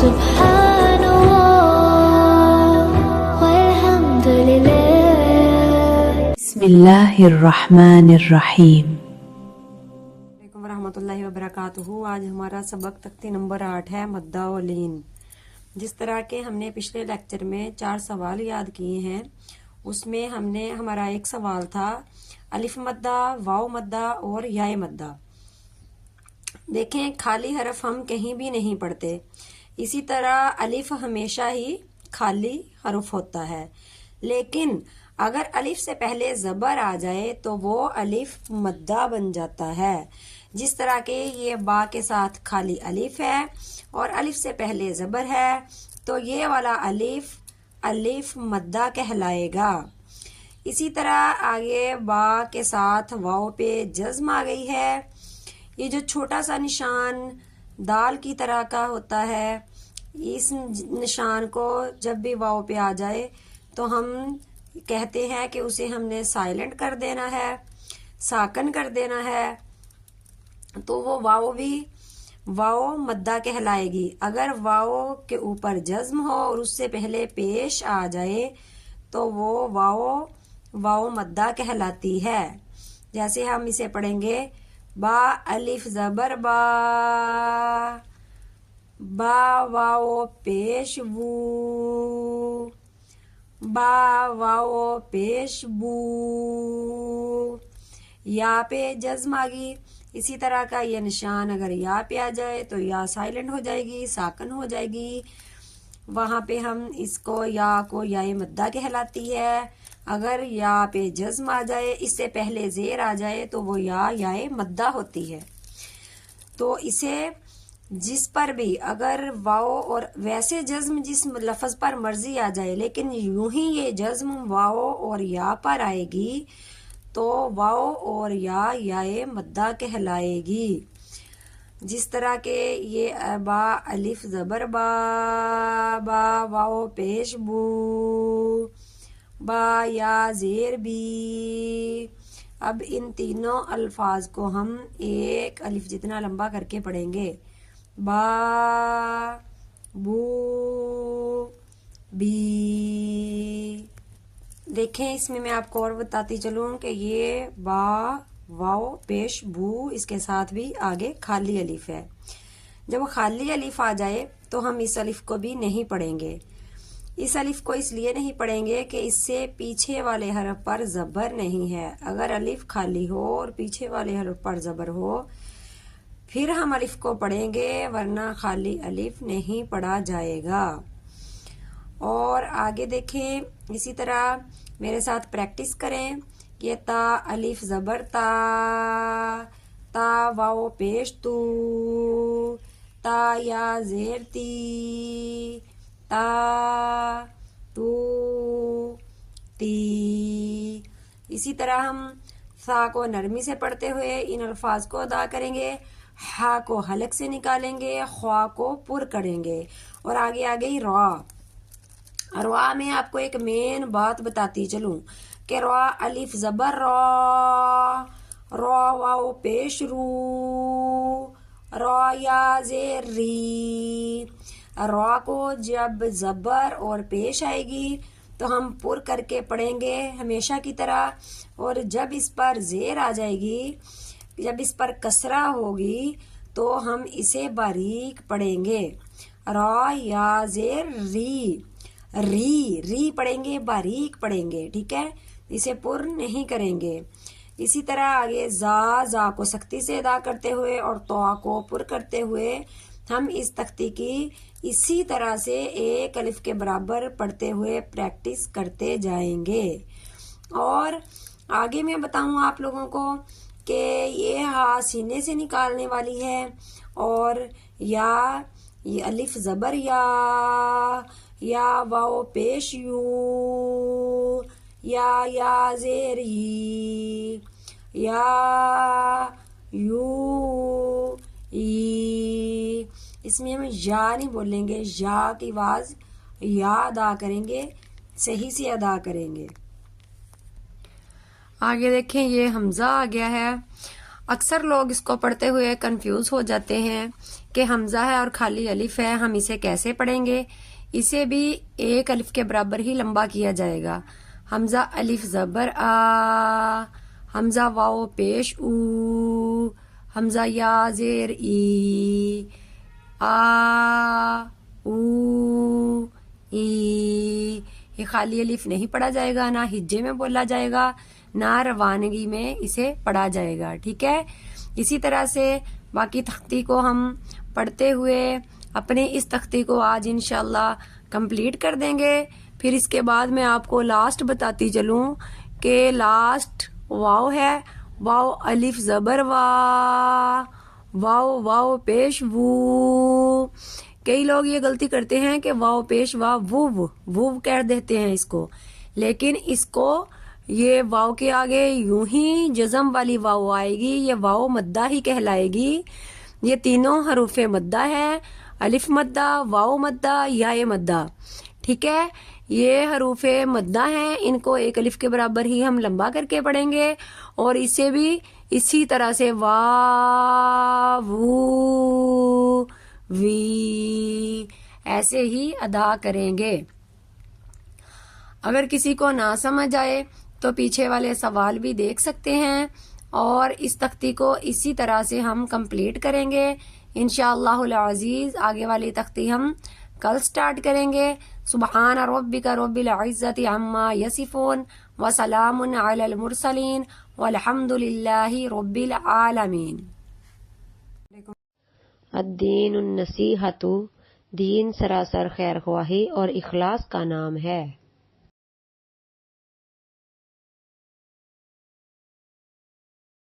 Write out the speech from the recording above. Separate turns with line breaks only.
سبحان اللہ والحمد للہ.
بسم اللہ الرحمن الرحیم.
ورحمۃ اللہ وبرکاتہ. آج ہمارا سبق تختی نمبر 8 ہے مدہ و لین. جس طرح کے ہم نے پچھلے لیکچر میں 4 سوال یاد کیے ہیں، اس میں ہمارا ایک سوال تھا الف مدہ، واو مدہ اور یائے مدہ. دیکھیں خالی حرف ہم کہیں بھی نہیں پڑھتے، اسی طرح الف ہمیشہ ہی خالی حرف ہوتا ہے، لیکن اگر الف سے پہلے زبر آ جائے تو وہ الف مدہ بن جاتا ہے. جس طرح کہ یہ با کے ساتھ خالی الف ہے اور الف سے پہلے زبر ہے تو یہ والا الف مدہ کہلائے گا. اسی طرح آگے با کے ساتھ واو پہ جزم آ گئی ہے. یہ جو چھوٹا سا نشان دال کی طرح کا ہوتا ہے، اس نشان کو جب بھی واو پہ آ جائے تو ہم کہتے ہیں کہ اسے ہم نے سائلنٹ کر دینا ہے، ساکن کر دینا ہے، تو وہ واو مدہ کہلائے گی. اگر واو کے اوپر جزم ہو اور اس سے پہلے پیش آ جائے تو وہ واو مدہ کہلاتی ہے. جیسے ہم اسے پڑھیں گے با الف زبر با، با واو پیش بو، با واو پیش بو. یا پہ جزم آ گئی، اسی طرح کا یہ نشان اگر یا پہ آ جائے تو یا سائلنٹ ہو جائے گی، ساکن ہو جائے گی. وہاں پہ ہم اس کو یائے مدہ کہلاتی ہے. اگر یا پہ جزم آ جائے، اس سے پہلے زیر آ جائے تو وہ یائے مدہ ہوتی ہے. تو اسے جس پر بھی اگر واو اور ویسے جزم جس لفظ پر مرضی آ جائے، لیکن یوں ہی یہ جزم واو اور یا پر آئے گی تو واو اور یائے مدہ کہلائے گی. جس طرح کہ یہ با الف زبر با، با واو پیش بو، با یا زیر بی. اب ان تینوں الفاظ کو ہم ایک الف جتنا لمبا کر کے پڑھیں گے. با، بو، بی. دیکھیں اس میں آپ کو اور بتاتی چلوں کہ یہ با واو پیش بو، اس کے ساتھ بھی آگے خالی الف ہے. جب خالی الف آ جائے تو ہم اس الف کو بھی نہیں پڑھیں گے. اس الف کو اس لیے نہیں پڑھیں گے کہ اس سے پیچھے والے حرف پر زبر نہیں ہے. اگر الف خالی ہو اور پیچھے والے حرف پر زبر ہو پھر ہم الف کو پڑھیں گے، ورنہ خالی الف نہیں پڑھا جائے گا. اور آگے دیکھیں اسی طرح میرے ساتھ پریکٹس کریں. یہ تا الف زبر تا، تا واو پیش تو، تا یا زیر تی، تا تو تی. اسی طرح ہم سا کو نرمی سے پڑھتے ہوئے ان الفاظ کو ادا کریں گے. ہا کو حلق سے نکالیں گے، خوا کو پر کریں گے. اور آگے آ گئی را. را میں آپ کو ایک مین بات بتاتی چلوں کہ را الف زبر را، را واو پیش رو، را یا زیر ری. را کو جب زبر اور پیش آئے گی تو ہم پر کر کے پڑھیں گے ہمیشہ کی طرح، اور جب اس پر زیر آ جائے گی، جب اس پر کسرہ ہوگی تو ہم اسے باریک پڑھیں گے. را یا زیر ری، ری پڑھیں گے، باریک پڑھیں گے، ٹھیک ہے، اسے پر نہیں کریں گے. اسی طرح آگے زا کو سختی سے ادا کرتے ہوئے اور تو کو پر کرتے ہوئے ہم اس تختی کی اسی طرح سے ایک الف کے برابر پڑھتے ہوئے پریکٹس کرتے جائیں گے. اور آگے میں بتاؤں آپ لوگوں کو کہ یہ ہا سینے سے نکالنے والی ہے، اور یا یہ الف زبر یا واو پیش یو، یا زیر ی، یا یو ای. اس میں ہم یا نہیں بولیں گے، یا کی آواز یا ادا کریں گے، صحیح سے ادا کریں گے. آگے دیکھیں یہ حمزہ آ گیا ہے. اکثر لوگ اس کو پڑھتے ہوئے کنفیوز ہو جاتے ہیں کہ حمزہ ہے اور خالی الف ہے، ہم اسے کیسے پڑھیں گے؟ اسے بھی ایک الف کے برابر ہی لمبا کیا جائے گا. حمزہ الف زبر آ، حمزہ واو پیش او، حمزہ یا زیر ای، آ او ای. یہ خالی الف نہیں پڑھا جائے گا، نہ ہجے میں بولا جائے گا، نہ روانگی میں اسے پڑھا جائے گا. ٹھیک ہے، اسی طرح سے باقی تختی کو ہم پڑھتے ہوئے اپنے اس تختی کو آج انشاءاللہ کمپلیٹ کر دیں گے. پھر اس کے بعد میں آپ کو لاسٹ بتاتی چلوں کہ لاسٹ واو ہے، واو الف زبر وا، واو واو پیش وو. کئی لوگ یہ غلطی کرتے ہیں کہ واو پیش وا وو کہہ دیتے ہیں اس کو، لیکن اس کو یہ واو کے آگے یوں ہی جزم والی واو آئے گی، یہ واو مدہ ہی کہلائے گی. یہ تینوں حروف مدہ ہے، الف مدہ، واو مدہ، یا مدہ. ٹھیک ہے، یہ حروف مدہ ہیں، ان کو ایک الف کے برابر ہی ہم لمبا کر کے پڑھیں گے، اور اسے بھی اسی طرح سے وا وو وی ایسے ہی ادا کریں گے. اگر کسی کو نہ سمجھ آئے تو پیچھے والے سوال بھی دیکھ سکتے ہیں، اور اس تختی کو اسی طرح سے ہم کمپلیٹ کریں گے انشاءاللہ العزیز. آگے والی تختی ہم کل سٹارٹ کریں گے. سبحان ربک رب العزت عما یصفون وسلام علی المرسلین والحمد للہ رب العالمین. الدین النصیحۃ، دین سراسر خیر خواہی اور اخلاص کا نام ہے.